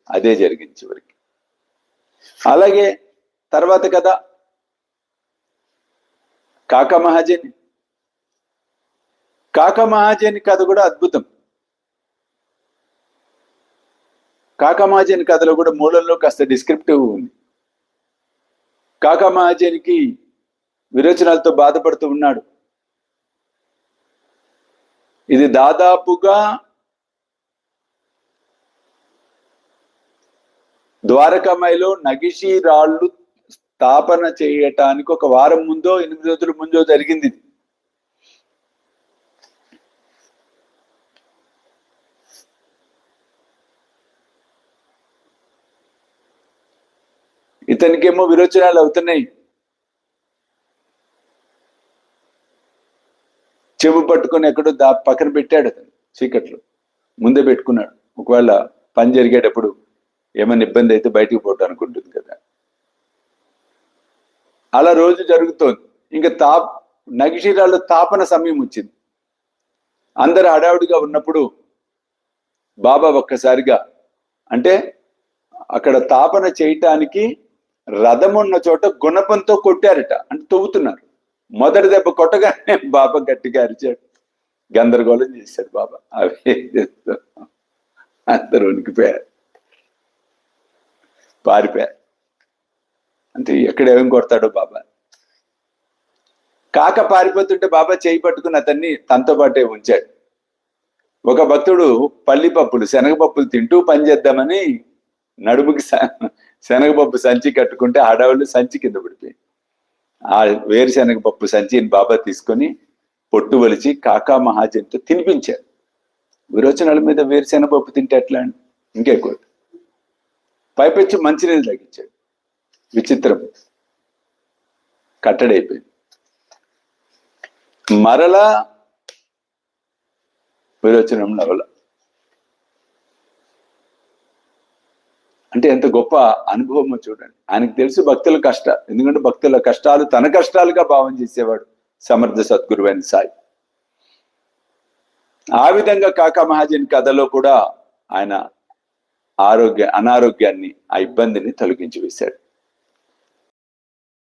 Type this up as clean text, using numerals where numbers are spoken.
అదే జరిగింది చివరికి. అలాగే తర్వాత కథ కాకా మహాజని. కాకా మహాజని కథ కూడా అద్భుతం. కాకా మహాజని కథలో కూడా మూలంలో కాస్త డిస్క్రిప్టివ్ ఉంది. కాకా మహాజనికి విరోచనాలతో బాధపడుతూ ఉన్నాడు. ఇది దాదాపుగా ద్వారకామాయిలో నగిషి రాళ్ళు స్థాపన చేయటానికి ఒక వారం ముందో 8 రోజుల ముందో జరిగింది. ఇతనికేమో విరోచనాలు అవుతున్నాయి. చెవు పట్టుకొని ఎక్కడో పక్కన పెట్టాడు. అతను చీకట్లో ముందే పెట్టుకున్నాడు. ఒకవేళ పని జరిగేటప్పుడు ఏమైనా ఇబ్బంది అయితే బయటికి పోవటం అనుకుంటుంది కదా. అలా రోజు జరుగుతోంది. ఇంకా నగిషిరాల్లో తాపన సమయం వచ్చింది. అందరు హడావుడిగా ఉన్నప్పుడు బాబా ఒక్కసారిగా, అంటే అక్కడ తాపన చేయటానికి రథం ఉన్న చోట గుణపంతో కొట్టారట, అంటే తవ్వుతున్నారు. మొదటి దెబ్బ కొట్టగానే బాబా గట్టిగా అరిచాడు, గందరగోళం చేశాడు బాబా. అవే అందరూ ఉనికిపోయారు, పారిపోయారు. అంటే ఎక్కడేం కొడతాడో బాబా. కాక పారిపోతుంటే బాబా చేయి పట్టుకుని అతన్ని తనతో పాటే ఉంచాడు. ఒక భక్తుడు పల్లిపప్పులు శనగపప్పులు తింటూ పని చేద్దామని నడుముకి శనగపప్పు సంచి కట్టుకుంటే ఆడవాళ్ళు సంచి కింద పడిపోయింది. ఆ వేరుశనగపప్పు సంచిని బాబా తీసుకొని పొట్టు వలిచి కాకా మహాజన్తో తినిపించాడు. విరోచనాల మీద వేరుశనగపప్పు తింటే ఎట్లా అండి, ఇంకెక్కువ. పైపెచ్చి మంచినీళ్ళు తగ్గించాడు. విచిత్రం, కట్టడైపోయింది. మరలా విరోచనం నవల. అంటే ఎంత గొప్ప అనుభవమో చూడండి. ఆయనకు తెలుసు భక్తుల కష్టాలు, ఎందుకంటే భక్తుల కష్టాలు తన కష్టాలుగా భావం చేసేవాడు సమర్థ సద్గురువైన సాయి. ఆ విధంగా కాకా మహాజన్ కథలో కూడా ఆయన అనారోగ్యాన్ని, ఆ ఇబ్బందిని తొలగించి వేశాడు.